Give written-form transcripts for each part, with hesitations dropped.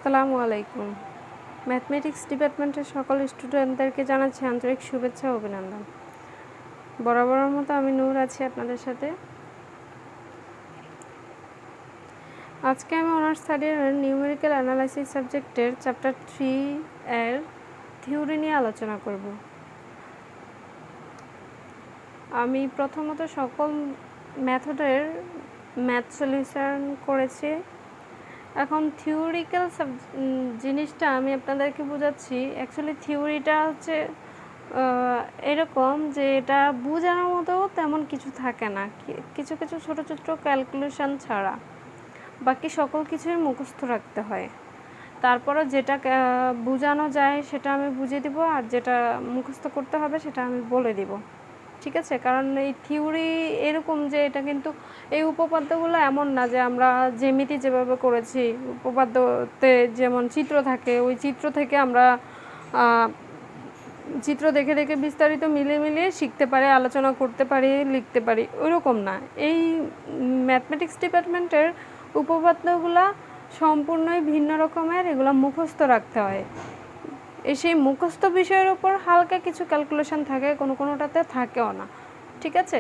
আসসালামু আলাইকুম। ম্যাথমেটিক্স ডিপার্টমেন্টের সকল স্টুডেন্টদেরকে জানাচ্ছি আন্তরিক শুভেচ্ছা ও অভিনন্দন। বরাবরের মতো আমি নূর আছি আপনাদের সাথে। আজকে আমি অনার্স থার্ড ইয়ারের নিউমেরিক্যাল অ্যানালাইসিস সাবজেক্টের চ্যাপ্টার 3 এর থিওরি নিয়ে আলোচনা করব। আমি প্রথমত সকল মেথডের ম্যাথ সলিউশন করেছি। এখন থিওরিক্যাল জিনিসটা আমি আপনাদেরকে বোঝাচ্ছি। অ্যাকচুয়ালি থিওরিটা হচ্ছে এরকম যে এটা বোঝানোর মতো তেমন কিছু থাকে না, কিছু কিছু ছোটো ছোটো ক্যালকুলেশন ছাড়া বাকি সকল কিছুই মুখস্থ রাখতে হয়। তারপরে যেটা বোঝানো যায় সেটা আমি বুঝিয়ে দিব, আর যেটা মুখস্থ করতে হবে সেটা আমি বলে দিব, ঠিক আছে? কারণ এই থিওরি এরকম যে এটা কিন্তু এই উপপাদ্যগুলো এমন না যে আমরা জ্যামিতি যেভাবে করেছি, উপপাদ্যতে যেমন চিত্র থাকে ওই চিত্র থেকে আমরা চিত্র দেখে দেখে বিস্তারিত মিলিয়ে মিলিয়ে শিখতে পারি, আলোচনা করতে পারি, লিখতে পারি, ওইরকম না। এই ম্যাথমেটিক্স ডিপার্টমেন্টের উপপাদ্যগুলো সম্পূর্ণই ভিন্ন রকমের, এগুলো মুখস্থ রাখতে হয়। সেই মুখস্থ বিষয়ের উপর হালকা কিছু ক্যালকুলেশন থাকে, কোনোটাতে থাকেও না, ঠিক আছে?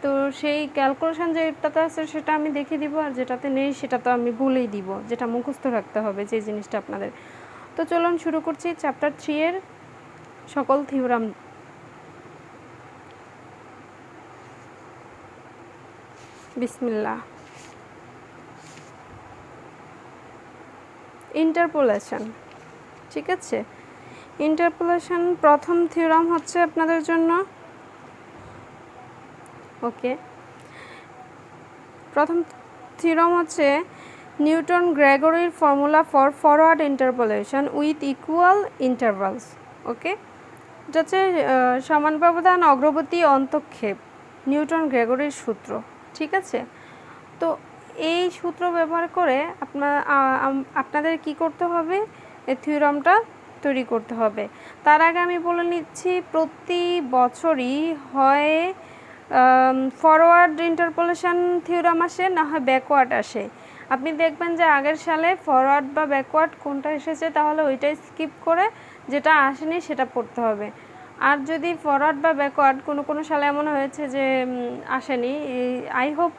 তো সেই ক্যালকুলেশন যেটাতে আছে সেটা আমি দেখিয়ে দিব, আর যেটাতে নেই সেটা তো আমি বলেই দিব, যেটা মুখস্থ রাখতে হবে যে জিনিসটা আপনাদের। তো চলুন শুরু করছি চ্যাপ্টার 3 এর সকল থিওরাম। বিসমিল্লাহ। ইন্টারপোলেশন, ঠিক আছে? ইন্টারপোলেশন প্রথম থিওরাম হচ্ছে আপনাদের জন্য। ওকে, প্রথম থিওরাম হচ্ছে নিউটন গ্রেগরির formula for forward interpolation with equal intervals. Okay, এটা হচ্ছে সমান ব্যবধান অগ্রবর্তী অন্তক্ষেপ, নিউটন গ্রেগরির সূত্র, ঠিক আছে? তো এই সূত্র ব্যবহার করে আপনাদের কি করতে হবে, এই থিওরামটা তৈরি করতে হবে। তার আগে আমি বলে নিচ্ছি, প্রতি বছরই হয় ফরওয়ার্ড ইন্টারপোলেশন থিওরাম আসে, না হয় ব্যাকওয়ার্ড আসে। আপনি দেখবেন যে আগের সালে ফরওয়ার্ড বা ব্যাকওয়ার্ড কোনটা এসেছে, তাহলে ওইটাই স্কিপ করে যেটা আসেনি সেটা পড়তে হবে। আর যদি ফরওয়ার্ড বা ব্যাকওয়ার্ড কোনো সালে এমন হয়েছে যে আসেনি, আই হোপ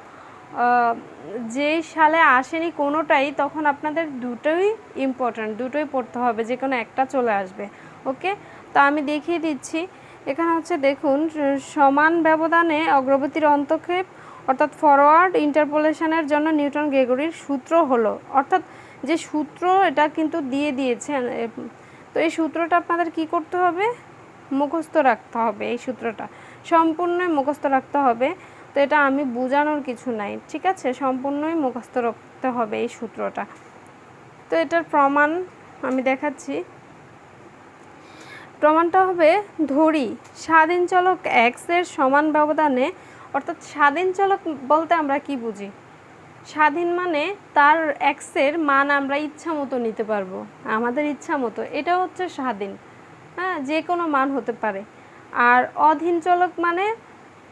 যেই সালে আসেনি কোনোটাই, তখন আপনাদের দুটোই ইম্পর্ট্যান্ট, দুটোই পড়তে হবে, যে কোনো একটা চলে আসবে। ওকে, তো আমি দেখিয়ে দিচ্ছি। এখানে হচ্ছে দেখুন, সমান ব্যবধানে অগ্রবর্তীর অন্তক্ষেপ অর্থাৎ ফরওয়ার্ড ইন্টারপোলেশনের জন্য নিউটন গ্রেগরির সূত্র হলো, অর্থাৎ যে সূত্র এটা কিন্তু দিয়ে দিয়েছেন। তো এই সূত্রটা আপনাদের কি করতে হবে, মুখস্থ রাখতে হবে। এই সূত্রটা সম্পূর্ণই মুখস্থ রাখতে হবে। তো এটা আমি বোঝানোর কিছু নাই, ঠিক আছে? সম্পূর্ণই মুখস্থ রাখতে হবে এই সূত্রটা। তো এটার প্রমাণ আমি দেখাচ্ছি। প্রমাণটা হবে, ধরি স্বাধীন চলক এক্স এর সমান ব্যবধানে, অর্থাৎ স্বাধীন চলক বলতে আমরা কি বুঝি? স্বাধীন মানে তার এক্সের মান আমরা ইচ্ছা মতো নিতে পারবো, আমাদের ইচ্ছা মতো, এটা হচ্ছে স্বাধীন। হ্যাঁ, যে কোনো মান হতে পারে। আর অধীন চলক মানে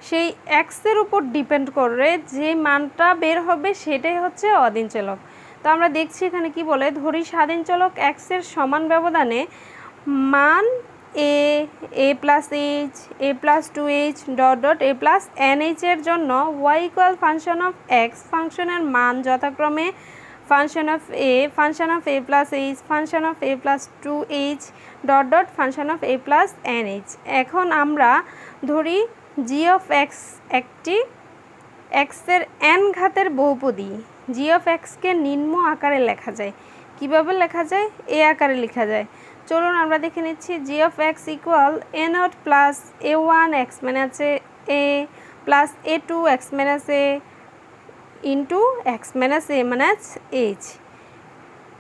সেই এক্সের উপর ডিপেন্ড করে যে মানটা বের হবে সেটাই হচ্ছে অধীন চলক। তো আমরা দেখছি এখানে কি বলে, ধরি স্বাধীন চলক এক্সের সমান ব্যবধানে মান a plus h, a plus 2h dot dot a plus NH এর জন্য y equal function of x ফাংশনের মান যথাক্রমে function of a plus h, function of a plus 2h dot dot function of a plus NH। এখন আমরা ধরি জি of x একটি এক্সের n ঘাতের বহুপদী। জি অফ এক্সকে নিম্ন আকারে লেখা যায়। কিভাবে লেখা যায়? এ আকারে লেখা যায়। চলুন আমরা দেখে নিচ্ছি। G of x equal a naught plus a1 x minus a plus a2 x minus a into x minus a minus h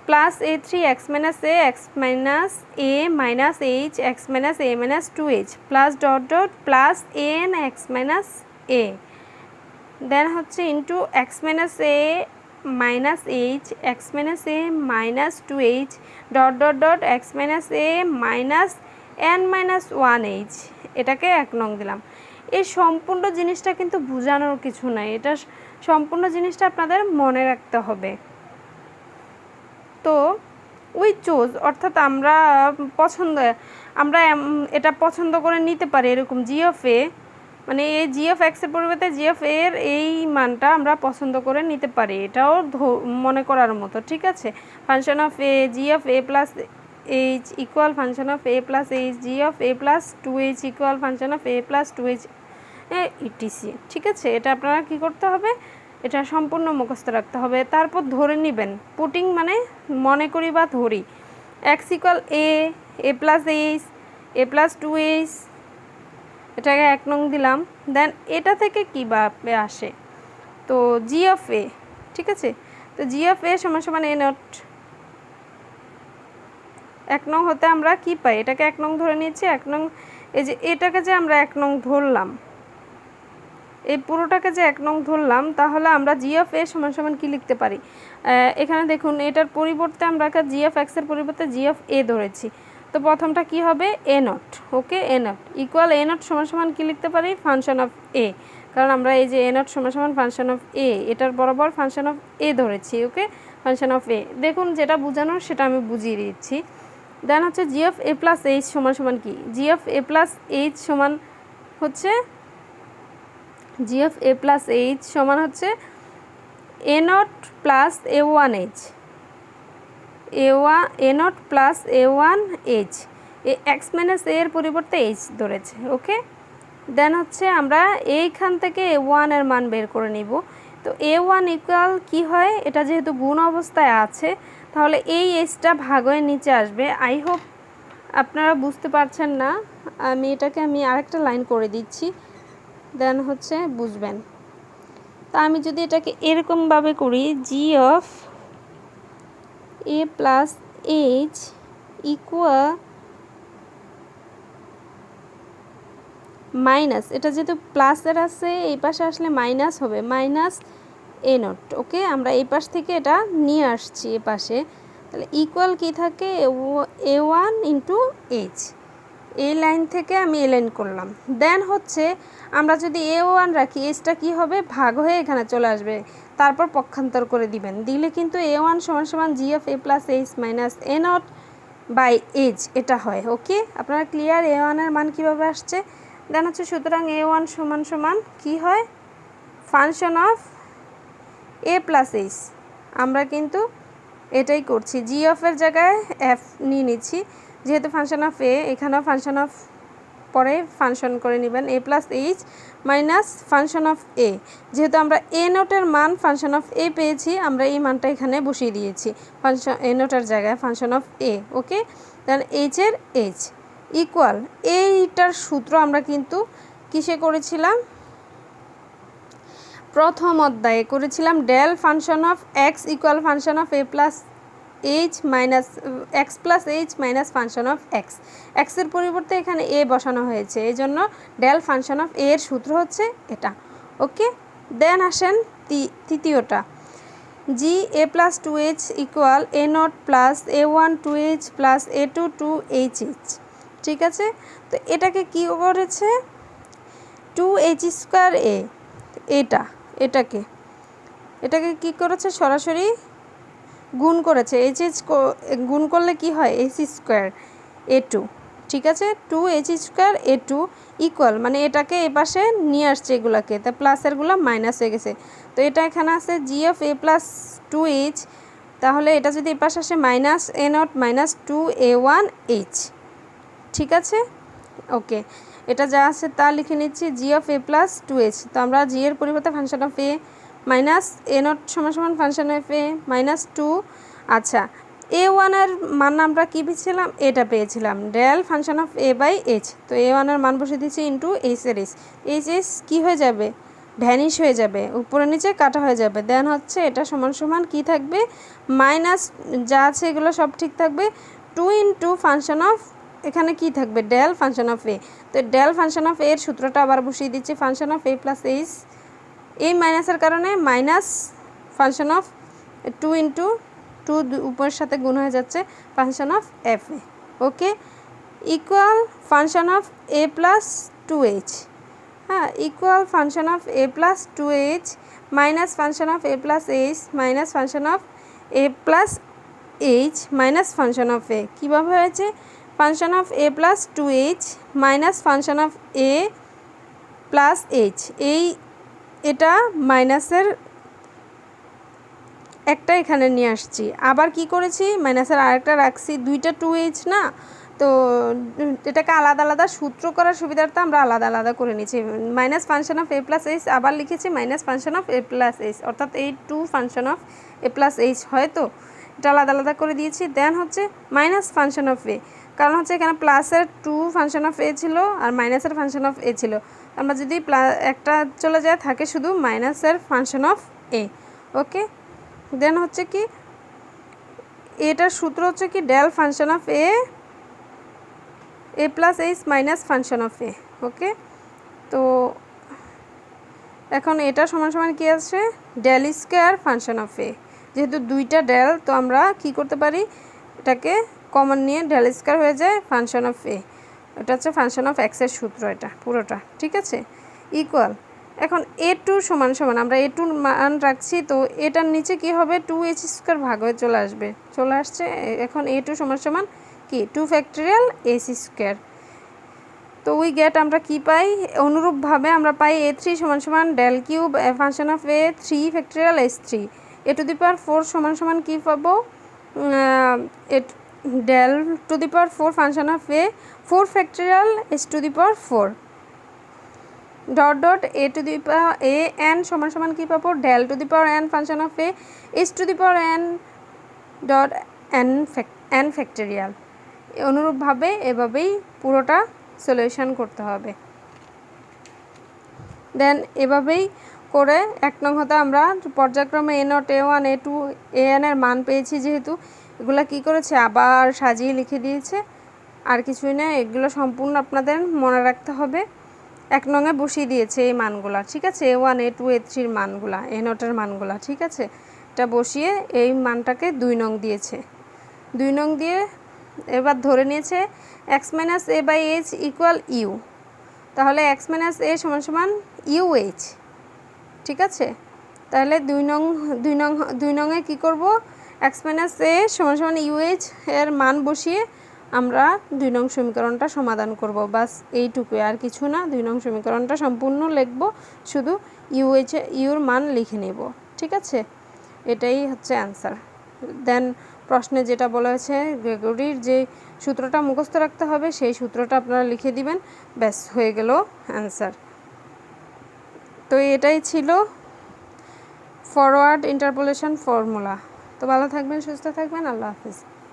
plus a3 x minus a x minus a minus h x minus a minus 2h plus dot dot plus an x minus a, then হচ্ছে into x minus a minus h x minus a minus 2h dot dot dot x minus a minus n minus 1h। এটাকে 1 নং দিলাম। এই সম্পূর্ণ জিনিসটা কিন্তু বোঝানোর কিছু নাই, এটা সম্পূর্ণ জিনিসটা আপনাদের মনে রাখতে হবে। তো উই চুজ অর্থাৎ আমরা এটা পছন্দ করে নিতে পারি, এরকম জি অফ এ মানে এই জি অফ এক্সের পরিবর্তে জি অফ এর এই মানটা আমরা পছন্দ করে নিতে পারি, এটাও মনে করার মতো। ঠিক আছে, function of A G of a plus h equal function of a plus H, G of a plus 2h equal function of a plus 2h etc. ঠিক আছে, এটা আপনারা কি করতে হবে, এটা সম্পূর্ণ মুখস্থ রাখতে হবে। তারপর ধরে নেবেন, পুটিং মানে মনে করি বা ধরি, x equal A plus h, a plus 2h, এটাকে 1 নং দিলাম। দেন এটা থেকে কীভাবে আসে, তো জি অফ এ, ঠিক আছে, তো জি অফ এ সমান সমান এ নট। 1 নং হতে আমরা কি পাই, এটাকে 1 নং ধরে নিয়েছি। 1 নং এই যে এটাকে যে আমরা 1 নং ধরলাম, এই পুরোটাকে যে 1 নং ধরলাম, তাহলে আমরা জি অফ এ সমান সমান কী লিখতে পারি, এখানে দেখুন এটার পরিবর্তে আমরা জি অফ এক্সের পরিবর্তে জি অফ এ ধরেছি। তো প্রথমটা কি হবে, a naught. Okay, a naught equal a naught সমান সমান কী লিখতে পারি, ফাংশন অফ এ, কারণ আমরা এই যে এ নট সমান সমান ফাংশন অফ এ, এটার বরাবর ফাংশন অফ এ ধরেছি। ওকে, ফাংশন অফ এ, দেখুন যেটা বোঝানোর সেটা আমি বুঝিয়ে দিচ্ছি। দেন হচ্ছে g of a plus h সমান সমান কি, g of a plus h সমান হচ্ছে g of a plus h সমান হচ্ছে a naught plus a one h, a naught plus a one h, a x minus এর পরিবর্তে এইচ ধরেছে। ওকে, দেন হচ্ছে আমরা এইখান থেকে এ ওয়ানের মান বের করে নিব। তো এ ওয়ান ইকুয়াল কী হয়, এটা যেহেতু গুণ অবস্থায় আছে, তাহলে এই এইচটা ভাগ হয়ে নিচে আসবে। আই হোপ আপনারা বুঝতে পারছেন না, আমি আরেকটা লাইন করে দিচ্ছি, দেন হচ্ছে বুঝবেন। তা আমি যদি এটাকে এরকমভাবে করি, g of a plus h equal minus, এটা যেহেতু প্লাসের আছে এই পাশে আসলে মাইনাস হবে, মাইনাস এ নট। ওকে, আমরা এই পাশ থেকে এটা নিয়ে আসছি এ পাশে, তাহলে ইকুয়াল কী থাকে, এ ওয়ান ইন্টু এইচ, এই লাইন থেকে আমি এ লাইন করলাম। দেন হচ্ছে আমরা যদি এ ওয়ান রাখি, এইচটা কী হবে, ভাগ হয়ে এখানে চলে আসবে, তারপর পক্ষান্তর করে দিবেন, দিলে কিন্তু এ ওয়ান সমান সমান g of a plus h minus a naught by h এটা হয়। ওকে, আপনারা ক্লিয়ার এ ওয়ানের মান কীভাবে আসছে। দেন হচ্ছে সুতরাং এ ওয়ান সমান সমান কী হয়, function of a plus H, আমরা কিন্তু এটাই করছি, জি অফের জায়গায় এফ নিয়ে নিচ্ছি, যেহেতু ফাংশন অফ এ, এখানেও ফাংশন অফ পরে ফাংশন করে নেবেন, a plus h minus function of a, যেহেতু আমরা এ নোটের মান ফাংশন অফ এ পেয়েছি, আমরা এই মানটা এখানে বসিয়ে দিয়েছি ফাংশন এ নোটের জায়গায় function of a. Okay, then এইচের এইচ ইকুয়াল, এইটার সূত্র আমরা কিন্তু কিসে করেছিলাম, প্রথম অধ্যায়ে করেছিলাম, del function of x equal function of a plus h minus x plus h minus function of x, এক্সের পরিবর্তে এখানে এ বসানো হয়েছে, এই জন্য ডেল ফাংশন অফ এর সূত্র হচ্ছে এটা। ওকে, দেন আসেন তৃতীয়টা, g a plus 2h equal a naught plus a one 2h plus a two 2hh। ঠিক আছে, তো এটাকে কী করেছে, 2h স্কোয়ার এ, এটাকে কী করেছে, সরাসরি গুণ করেছে, গুণ করলে কি হয়, এইচ স্কোয়ার এ টু। ঠিক আছে, 2h স্কোয়ার এ টু ইকুয়াল, মানে এটাকে এ পাশে নিয়ে আসছে এগুলাকে, তা প্লাসেরগুলো মাইনাস হয়ে গেছে, তো এটা এখানে আছে জি অফ এ প্লাস 2h, তাহলে এটা যদি এ পাশে আসে minus a not minus 2a1h। ঠিক আছে, ওকে, এটা যা আছে তা লিখে নিচ্ছি, g of a plus 2h, তো আমরা জি এর পরিবর্তে function of A minus a naught সমান সমান ফাংশন অফ এ মাইনাস 2। আচ্ছা, এ ওয়ানের মান আমরা কী পেয়েছিলাম, এটা পেয়েছিলাম, del function of a by h, তো এ ওয়ানের মান বসে দিচ্ছি ইন্টু এইচের এইচ কী হয়ে যাবে, ভ্যানিশ হয়ে যাবে, উপরে নিচে কাটা হয়ে যাবে। দেন হচ্ছে এটা সমান সমান কী থাকবে, মাইনাস যা আছে এগুলো সব ঠিক থাকবে, 2 ইন্টু ফাংশন অফ, এখানে কি থাকবে, ডেল ফাংশন অফ এ, তো ডেল ফাংশন অফ এর সূত্রটা আবার বসিয়ে দিচ্ছি, function of a plus H, এই মাইনাসের কারণে মাইনাস ফাংশন অফ 2 ইন্টু 2 উপরের সাথে গুণ হয়ে যাচ্ছে function of f a. Okay, equal function of a plus 2h, হ্যাঁ, equal function of a plus 2h minus function of a plus h minus function of a plus h minus function of a কীভাবে হয়েছে function of a plus 2h minus function of a plus h এটা মাইনাসের একটা এখানে নিয়ে আসছি আবার কি করেছি মাইনাসের আরেকটা রাখছি দুইটা 2h না তো এটাকে আলাদা আলাদা সূত্র করার সুবিধার্থে আমরা আলাদা আলাদা করে নিচ্ছি minus function of a plus H আবার লিখেছি minus function of a plus H অর্থাৎ এই 2 function of a plus H হয়তো এটা আলাদা আলাদা করে দিয়েছি দেন হচ্ছে মাইনাস ফাংশন অফ এ কারণ হচ্ছে এখানে প্লাসের 2 ফাংশন অফ এ ছিল আর মাইনাসের ফাংশন অফ এ ছিল আমরা যদি একটা চলে যায় থাকে শুধু মাইনাসের ফাংশন অফ এ ওকে দেন হচ্ছে কি এটার সূত্র হচ্ছে কি del function of a plus h minus function of a okay তো এখন এটা সমান সমান কি আছে del square function of a যেহেতু দুইটা ডেল তো আমরা কি করতে পারি এটাকে কমন নিয়ে ডেল স্কয়ার হয়ে যায় ফাংশন অফ এ এটা হচ্ছে ফাংশন অফ এক্স এর সূত্র এটা পুরোটা ঠিক আছে ইকুয়াল এখন a2 সমান সমান আমরা a2 মান রাখছি তো এটার নিচে কি হবে 2h স্কয়ার ভাগ হয়ে চলে আসছে এখন a2 সমান সমান কি 2 ফ্যাক্টরিয়াল h স্কয়ার তো উই গেট আমরা কি পাই অনুরূপভাবে আমরা পাই a3 সমান সমান del cube function of a 3 factorial h3 a to the power 4 সমান সমান কি পাবো del to the power 4 function of a 4 factorial h to the power 4 dot dot a to the power a n সমান সমান কি পাবো del to the power n function of a h to the power n dot n factorial অনুরূপভাবে এভাবেই পুরোটা solution করতে হবে দেন এভাবেই করে 1 নং হতে আমরা পর্যায়ক্রমে a0 a1 a2 an এর মান পেয়েছি যেহেতু এগুলা কি করেছে আবার সাজিয়ে লিখে দিয়েছে আর কিছুই না এগুলো সম্পূর্ণ আপনাদের মনে রাখতে হবে 1 নং এ বসিয়ে দিয়েছে এই মানগুলা ঠিক আছে a1 a2 a3 এর মানগুলা a0 এর মানগুলা ঠিক আছে এটা বসিয়ে এই মানটাকে 2 নং দিয়েছে 2 নং দিয়ে এবার ধরে নিয়েছে x - a/h = u তাহলে x - a সমান সমান uh ঠিক আছে তাহলে 2 নং এ কি করব x - a সমান সমান uh এর মান বসিয়ে আমরা 2 নং সমীকরণটা সমাধান করব বাস এইটুকু আর কিছু না 2 নং সমীকরণটা সম্পূর্ণ লিখব শুধু এর মান লিখে নেব ঠিক আছে এটাই হচ্ছে आंसर দেন প্রশ্নে যেটা বলা হয়েছে গ্রেগরির যে সূত্রটা মুখস্থ রাখতে হবে সেই সূত্রটা আপনারা লিখে দিবেন ব্যাস হয়ে গেল आंसर তো এটাই ছিল ফরওয়ার্ড ইন্টারপোলেশন ফর্মুলা তো ভালো থাকবেন সুস্থ থাকবেন আল্লাহ হাফেজ